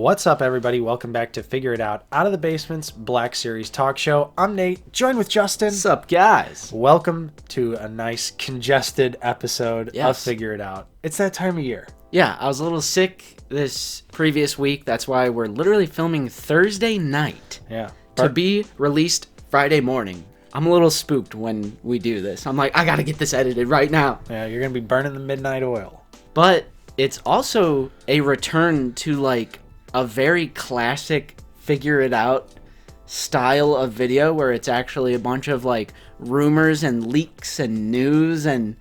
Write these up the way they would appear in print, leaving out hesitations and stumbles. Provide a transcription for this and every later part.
What's up, everybody? Welcome back to Figure It Out of the Basement's Black Series Talk Show. I'm Nate, joined with Justin. What's up, guys? Welcome to a nice congested episode of Figure It Out. It's that time of year. Yeah, I was a little sick this previous week. That's why we're literally filming Thursday night. Yeah. To be released Friday morning. I'm a little spooked when we do this. I'm like, I gotta get this edited right now. Yeah, you're gonna be burning the midnight oil. But it's also a return to like a very classic Figure It Out style of video where it's actually a bunch of like rumors and leaks and news, and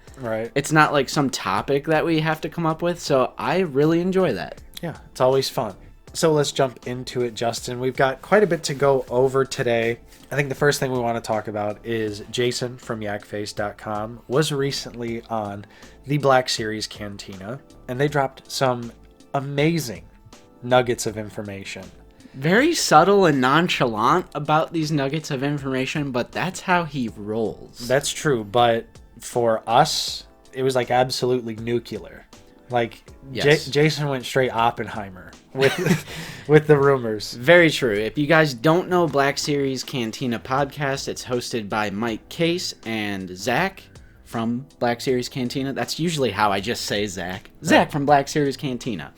it's not like some topic that we have to come up with. So I really enjoy that. Yeah, it's always fun. So let's jump into it, Justin. We've got quite a bit to go over today. I think the first thing we want to talk about is Jason from yakface.com was recently on the Black Series Cantina, and they dropped some amazing nuggets of information. Very subtle and nonchalant about these nuggets of information, but that's how he rolls. That's true, but for us, it was like absolutely nuclear. Like, yes. Jason went straight Oppenheimer with with the rumors. Very true. If you guys don't know Black Series Cantina podcast, it's hosted by Mike Case and Zach from Black Series Cantina. That's usually how I just say Zach. Zach from Black Series Cantina.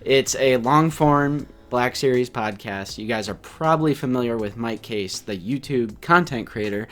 It's a long-form Black Series podcast. You guys are probably familiar with Mike Case, the YouTube content creator.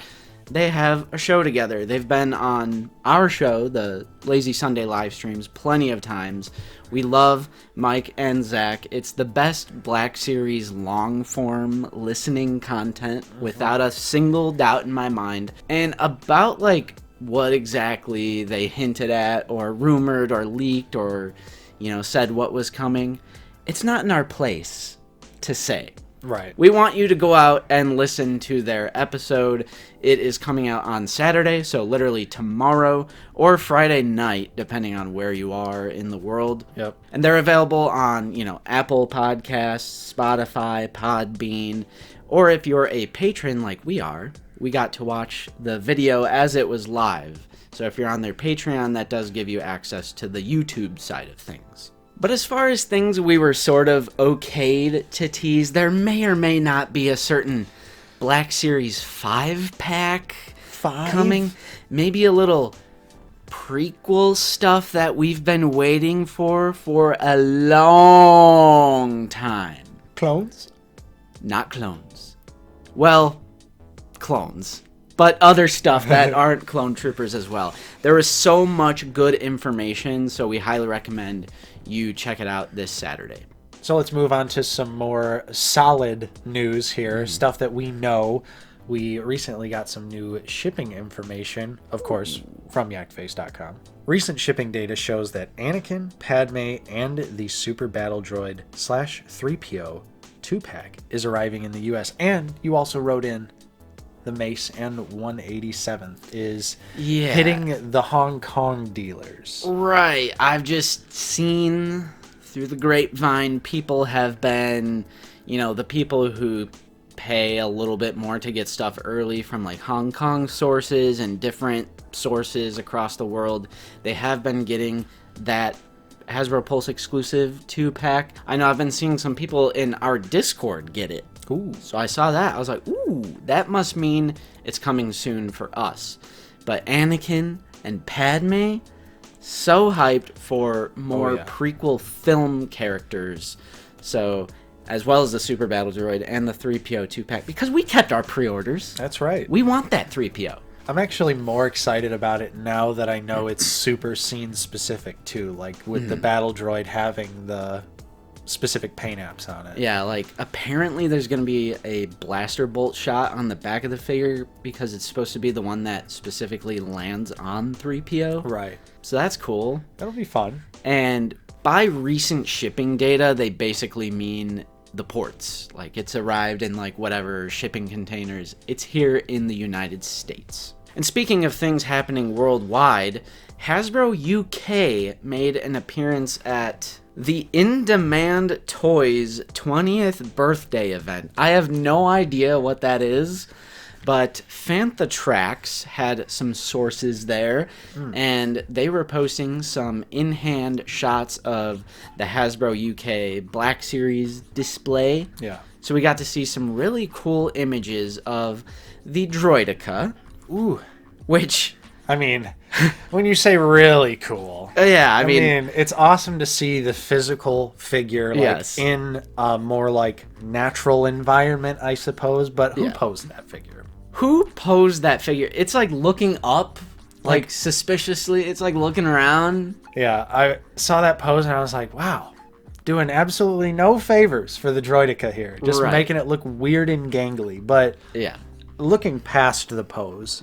They have a show together. They've been on our show, the Lazy Sunday live streams, plenty of times. We love Mike and Zach. It's the best Black Series long-form listening content without a single doubt in my mind. And about like what exactly they hinted at or rumored or leaked or, you know, said what was coming, it's not in our place to say. Right. We want you to go out and listen to their episode. It is coming out on Saturday, so literally tomorrow, or Friday night, depending on where you are in the world. Yep. And they're available on, Apple Podcasts, Spotify, Podbean, or if you're a patron like we are, we got to watch the video as it was live. So if you're on their Patreon, that does give you access to the YouTube side of things. But as far as things we were sort of okayed to tease, there may or may not be a certain Black Series 5-pack coming. Maybe a little prequel stuff that we've been waiting for a long time. Clones? Not clones. Well, clones. But other stuff that aren't clone troopers as well. There is so much good information, so we highly recommend you check it out this Saturday. So let's move on to some more solid news here, stuff that we know. We recently got some new shipping information, of course, from yakface.com. Recent shipping data shows that Anakin, Padme, and the Super Battle Droid / 3PO 2-pack is arriving in the US. And you also wrote in the Mace and 187th is hitting the Hong Kong dealers. Right. I've just seen through the grapevine people have been, the people who pay a little bit more to get stuff early from like Hong Kong sources and different sources across the world. They have been getting that Hasbro Pulse exclusive 2-pack. I know I've been seeing some people in our Discord get it. Ooh. So I saw that. I was like, ooh, that must mean it's coming soon for us. But Anakin and Padme, so hyped for more prequel film characters. So, as well as the Super Battle Droid and the 3PO 2-pack, because we kept our pre-orders. That's right. We want that 3PO. I'm actually more excited about it now that I know it's super scene specific too, like with the Battle Droid having the specific paint apps on it. Yeah, like apparently there's going to be a blaster bolt shot on the back of the figure because it's supposed to be the one that specifically lands on 3PO. Right. So that's cool. That'll be fun. And by recent shipping data, they basically mean the ports. Like it's arrived in like whatever shipping containers. It's here in the United States. And speaking of things happening worldwide, Hasbro UK made an appearance at the In Demand Toys 20th birthday event. I have no idea what that is, But Fantha Tracks had some sources there, and they were posting some in-hand shots of the Hasbro UK Black Series display. Yeah. So we got to see some really cool images of the Droideka, Ooh. which... I mean, when you say really cool... yeah, I I mean... mean, it's awesome to see the physical figure like, Yes. in a more like natural environment, I suppose. But who posed that figure? Who posed that figure? It's like looking up, like suspiciously. It's like looking around. Yeah, I saw that pose and I was like, wow, doing absolutely no favors for the Droideka here. Just Right. making it look weird and gangly. But Yeah, looking past the pose,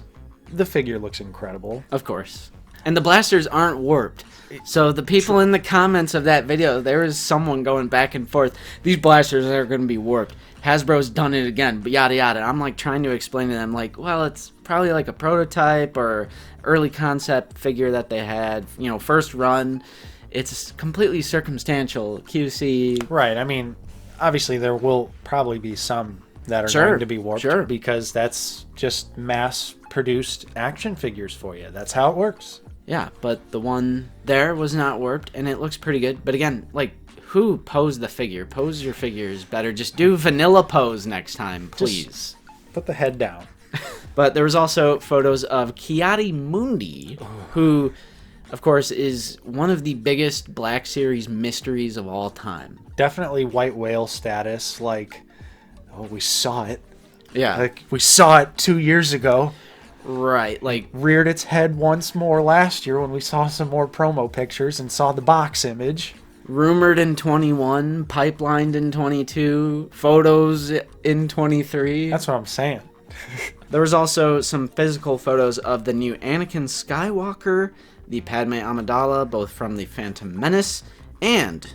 the figure looks incredible. of course. And the blasters aren't warped. So the people in the comments of that video, there was someone going back and forth. These blasters are going to be warped. Hasbro's done it again, but yada yada. I'm like trying to explain to them, like, well, it's probably like a prototype or early concept figure that they had, you know, first run. It's completely circumstantial. QC. Right. I mean, obviously there will probably be some that are Sure, going to be warped sure. because that's just mass-produced action figures for you. That's how it works. Yeah, but the one there was not warped, and it looks pretty good. But again, like, who posed the figure? Pose your figures better. Just do vanilla pose next time, please. Put the head down. But there was also photos of Kiadi Mundi, who, of course, is one of the biggest Black Series mysteries of all time. Definitely white whale status. Like, oh, we saw it. Yeah, Like, we saw it 2 years ago. right. Like, Reared its head once more last year when we saw some more promo pictures and saw the box image. rumored in 21, pipelined in 22, photos in 23. That's what I'm saying. There was also some physical photos of the new Anakin Skywalker, the Padme Amidala, both from the Phantom Menace, and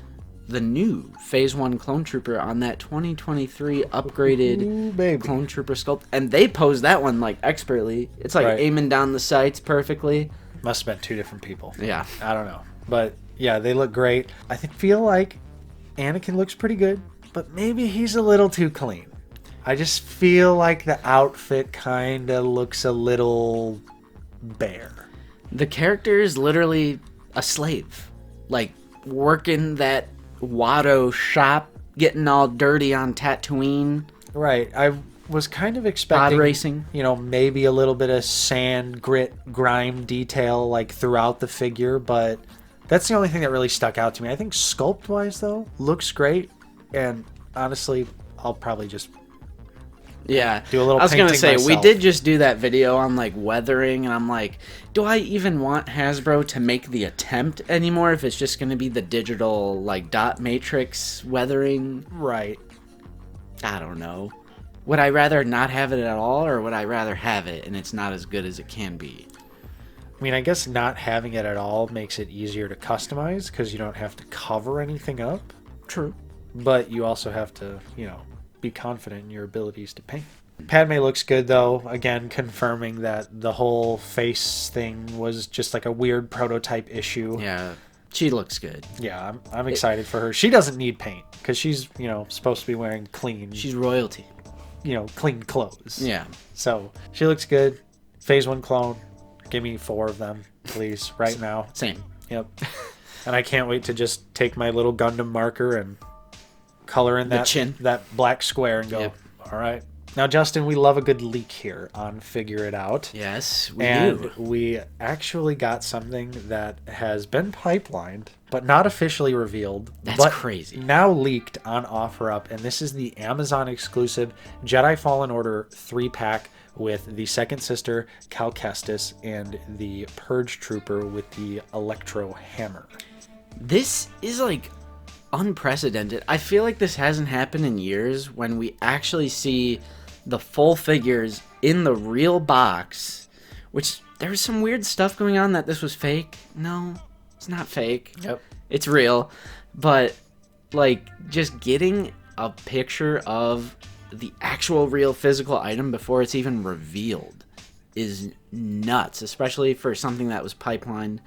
the new Phase 1 Clone Trooper on that 2023 upgraded Ooh, baby. Clone Trooper sculpt. And they posed that one, like, expertly. It's like Right. aiming down the sights perfectly. Must have been two different people. Yeah. I don't know. But yeah, they look great. feel like Anakin looks pretty good, but maybe he's a little too clean. I just feel like the outfit kind of looks a little bare. The character is literally a slave. Like, working that Watto shop, getting all dirty on Tatooine. Right. I was kind of expecting, Pod racing. you know, maybe a little bit of sand, grit, grime detail like throughout the figure, but that's the only thing that really stuck out to me. I think sculpt-wise, though, looks great, and honestly, I'll probably just Yeah. do a little I was gonna painting say, we myself. did just do that video on, like, weathering, and I'm like, do I even want Hasbro to make the attempt anymore if it's just gonna be the digital, like, dot matrix weathering? Right. I don't know. Would I rather not have it at all, or would I rather have it and it's not as good as it can be? I mean, I guess not having it at all makes it easier to customize because you don't have to cover anything up. True. But you also have to, you know, be confident in your abilities to paint. Padme looks good, though. Again, confirming that the whole face thing was just like a weird prototype issue. Yeah, she looks good. Yeah, I'm excited for her. She doesn't need paint because she's, you know, supposed to be wearing clean, She's royalty. you know, clean clothes. Yeah. So she looks good. Phase 1 clone. Give me 4 of them, please, right now. Same. Yep. And I can't wait to just take my little Gundam marker and color in that chin. that black square and go, Yep. all right. Now, Justin, we love a good leak here on Figure It Out. Yes, we And do. we actually got something that has been pipelined, but not officially revealed. That's but crazy. Now leaked on OfferUp, and this is the Amazon exclusive Jedi Fallen Order 3-pack with the second sister, Cal Kestis, and the Purge Trooper with the Electro Hammer. This is, like, unprecedented. I feel like this hasn't happened in years when we actually see the full figures in the real box, which there was some weird stuff going on that this was fake. No, it's not fake. Yep. It's real. But, like, just getting a picture of the actual real physical item before it's even revealed is nuts, especially for something that was pipelined.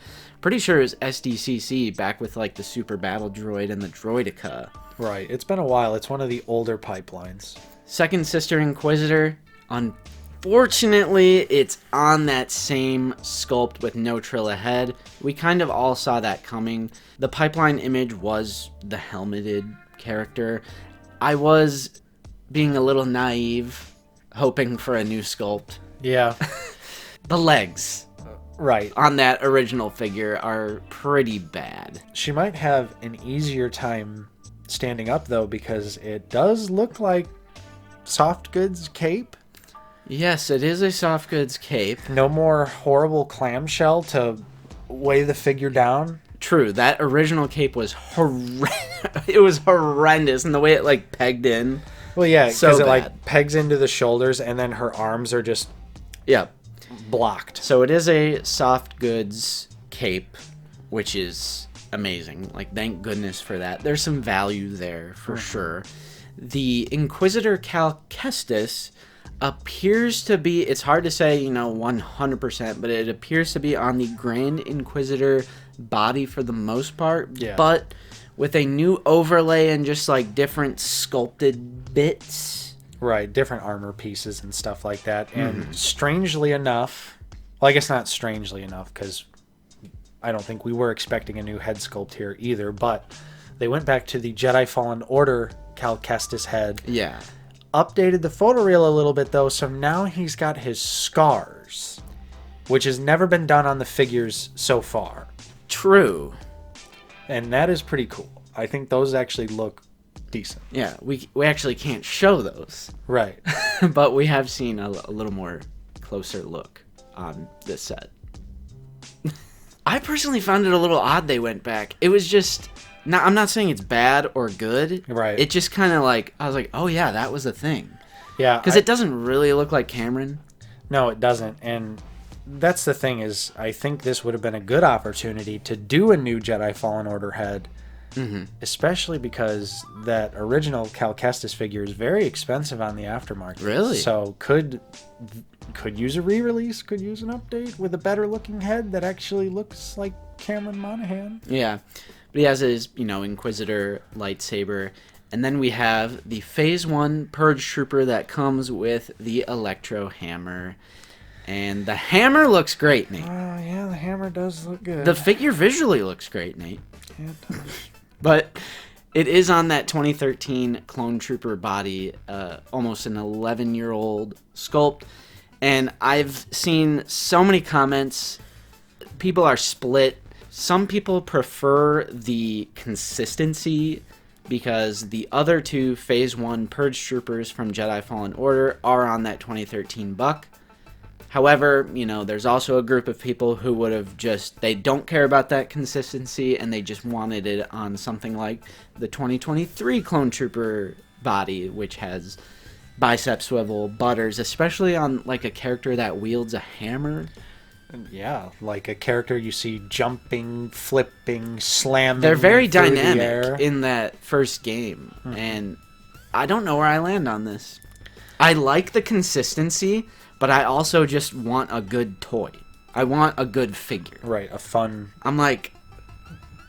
Pretty sure it was SDCC back with, like, the Super Battle Droid and the Droideka. Right. It's been a while. It's one of the older pipelines. Second Sister Inquisitor, Unfortunately, it's on that same sculpt with no Trilla head. We kind of all saw that coming. The pipeline image was the helmeted character. I was being a little naive, hoping for a new sculpt. Yeah. The legs Right. on that original figure are pretty bad. She might have an easier time standing up, though, because it does look like soft goods cape. Yes, it is a soft goods cape. No more horrible clamshell to weigh the figure down. True, that original cape was it was horrendous, and the way it like pegged in. Well, yeah, So because it bad. like pegs into the shoulders, and then her arms are just Yeah. blocked. So it is a soft goods cape, which is amazing. Like, thank goodness for that. There's some value there for sure. The Inquisitor Cal Kestis appears to be, it's hard to say, 100%, but it appears to be on the Grand Inquisitor body for the most part. Yeah. But with a new overlay and just like different sculpted bits. Right, different armor pieces and stuff like that. And strangely enough, well, I guess not strangely enough, because I don't think we were expecting a new head sculpt here either, but they went back to the Jedi Fallen Order Cal Kestis head. Yeah. Updated the photoreal a little bit, though, so now he's got his scars, which has never been done on the figures so far. True. And that is pretty cool. I think those actually look decent. Yeah, we actually can't show those. Right. But we have seen a little more closer look on this set. I personally found it a little odd they went back. It was just... I'm not saying it's bad or good. Right. It just kind of like... I was like, oh yeah, that was a thing. Yeah. Because it doesn't really look like Cameron. No, it doesn't. And that's the thing is, I think this would have been a good opportunity to do a new Jedi Fallen Order head. Especially because that original Cal Kestis figure is very expensive on the aftermarket. Really? So could use a re-release, could use an update with a better looking head that actually looks like Cameron Monaghan. Yeah. But he has his, Inquisitor lightsaber. And then we have the Phase 1 Purge Trooper that comes with the Electro Hammer. And the hammer looks great, Nate. Oh, yeah, the hammer does look good. The figure visually looks great, Nate. Yeah, it does. But it is on that 2013 Clone Trooper body, almost an 11-year-old sculpt. And I've seen so many comments. People are split. Some people prefer the consistency because the other two Phase 1 Purge Troopers from Jedi Fallen Order are on that 2013 buck. However, there's also a group of people who would have they don't care about that consistency and they just wanted it on something like the 2023 Clone Trooper body, which has bicep swivel, butters, especially on like a character that wields a hammer. Yeah, like a character you see jumping, flipping, slamming. They're very through the dynamic air. in that first game, and I don't know where I land on this. I like the consistency, but I also just want a good toy. I want a good figure. Right, a fun... I'm like,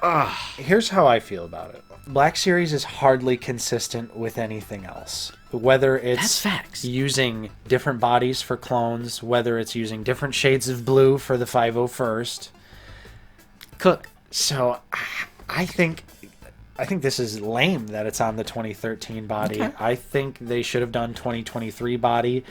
ugh. Here's how I feel about it. Black Series is hardly consistent with anything else. Whether That's it's facts. using different bodies for clones, whether it's using different shades of blue for the 501st. Cook. So I think this is lame that it's on the 2013 body. Okay. I think they should have done 2023 body.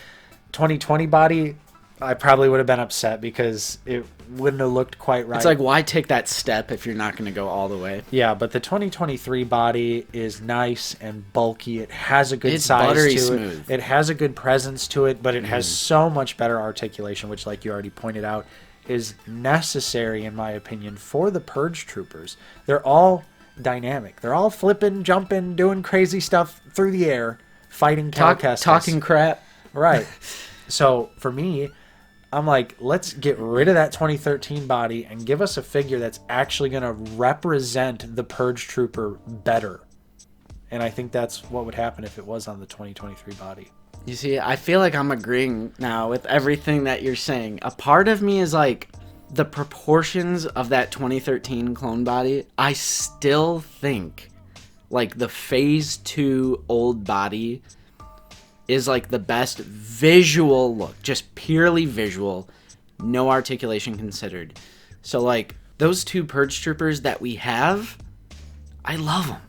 2020 body, I probably would have been upset because it wouldn't have looked quite right. It's like, why take that step if you're not going to go all the way? Yeah, but the 2023 body is nice and bulky. It has a good It's size buttery to smooth. it. It has a good presence to it, but it has so much better articulation, which, like you already pointed out, is necessary, in my opinion, for the Purge Troopers. They're all dynamic. They're all flipping, jumping, doing crazy stuff through the air, fighting Cal Kestis. Talking crap. Right. So, for me, I'm like, let's get rid of that 2013 body and give us a figure that's actually going to represent the Purge Trooper better. And I think that's what would happen if it was on the 2023 body. You see, I feel like I'm agreeing now with everything that you're saying. A part of me is like, the proportions of that 2013 clone body, I still think, like, the Phase 2 old body is like the best visual look, just purely visual, no articulation considered. So like those two Purge Troopers that we have, I love them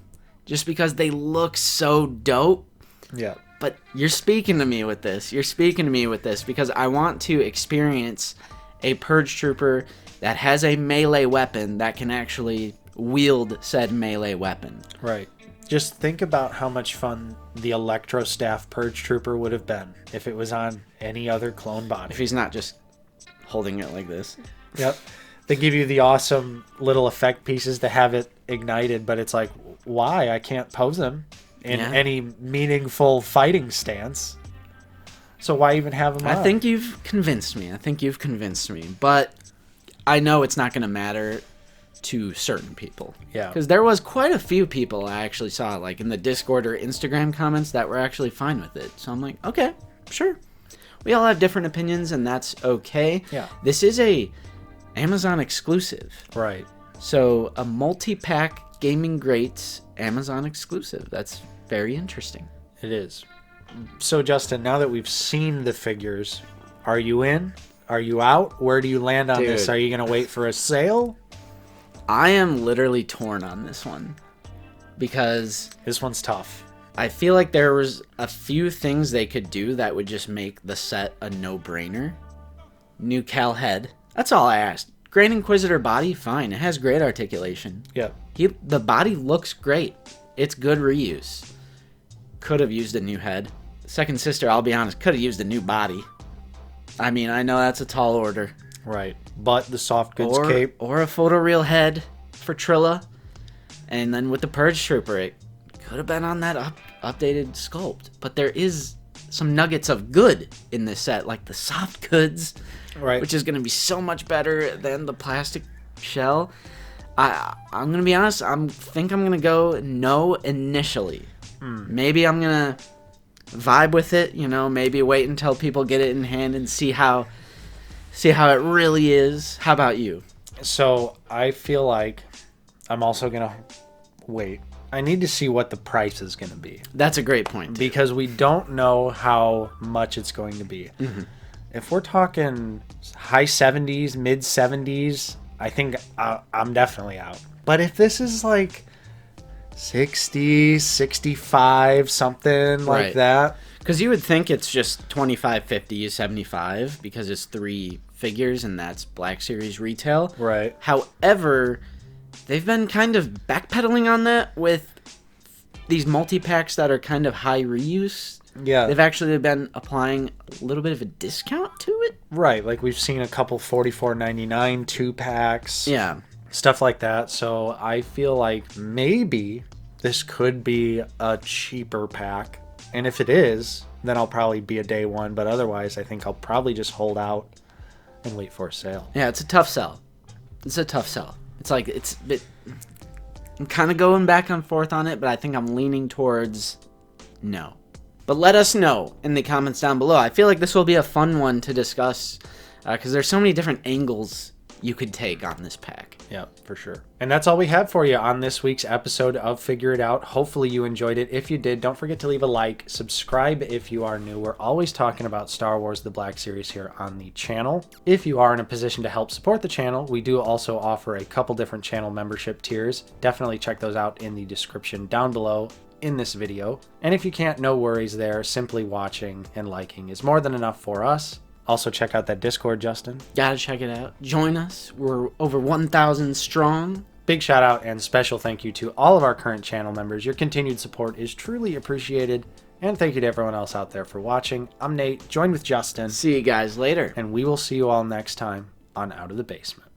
just because they look so dope. Yeah. But you're speaking to me with this. You're speaking to me with this because I want to experience a Purge Trooper that has a melee weapon that can actually wield said melee weapon. Right. Just think about how much fun the Electro Staff Purge Trooper would have been if it was on any other clone body. If he's not just holding it like this. Yep. They give you the awesome little effect pieces to have it ignited, but it's like, why? I can't pose him in any meaningful fighting stance. So why even have him on? I think you've convinced me. But I know it's not going to matter to certain people. Yeah. Because there was quite a few people I actually saw, like in the Discord or Instagram comments, that were actually fine with it. So I'm like, okay, sure. We all have different opinions, and that's okay. Yeah. This is a Amazon exclusive. Right. So a multi-pack Gaming Greats Amazon exclusive. That's very interesting. It is. So Justin, now that we've seen the figures, are you in? Are you out? Where do you land on this? Are you going to wait for a sale? I am literally torn on this one because This one's tough. I feel like there was a few things they could do that would just make the set a no-brainer. New Cal head. That's all I asked. Grand Inquisitor body, fine. It has great articulation. Yep. The body looks great. It's good reuse. Could have used a new head. Second Sister, I'll be honest, could have used a new body. I mean, I know that's a tall order. Right. But the soft goods cape. Or a photoreal head for Trilla. And then with the Purge Trooper, it could have been on that updated sculpt. But there is some nuggets of good in this set, like the soft goods, Right. which is going to be so much better than the plastic shell. I'm going to be honest, think I'm going to go no initially. Maybe I'm going to vibe with it, maybe wait until people get it in hand and see how it really is. How about you? So I feel like I'm also going to wait. I need to see what the price is going to be. That's a great point. Because we don't know how much it's going to be. Mm-hmm. If we're talking high 70s, mid 70s, I think I'm definitely out. But if this is like 60, 65, something like that. Because you would think it's just 25, 50, 75 because it's 3 figures and that's Black Series retail. Right. However, they've been kind of backpedaling on that with these multi-packs that are kind of high reuse. Yeah. They've actually been applying a little bit of a discount to it. Right. Like we've seen a couple $44.99 2-packs. Yeah. Stuff like that. So I feel like maybe this could be a cheaper pack. And if it is, then I'll probably be a day one. But otherwise, I think I'll probably just hold out and wait for a sale. Yeah, it's a tough sell. It's like, I'm kind of going back and forth on it, but I think I'm leaning towards no. But let us know in the comments down below. I feel like this will be a fun one to discuss because there's so many different angles you could take on this pack. Yeah, for sure. And that's all we have for you on this week's episode of Figure It Out. Hopefully you enjoyed it. If you did, don't forget to leave a like, subscribe if you are new. We're always talking about Star Wars The Black Series here on the channel. If you are in a position to help support the channel, we do also offer a couple different channel membership tiers. Definitely check those out in the description down below in this video. And if you can't, no worries there. Simply watching and liking is more than enough for us. Also, check out that Discord, Justin. Gotta check it out. Join us. We're over 1,000 strong. Big shout out and special thank you to all of our current channel members. Your continued support is truly appreciated. And thank you to everyone else out there for watching. I'm Nate, joined with Justin. See you guys later. And we will see you all next time on Out of the Basement.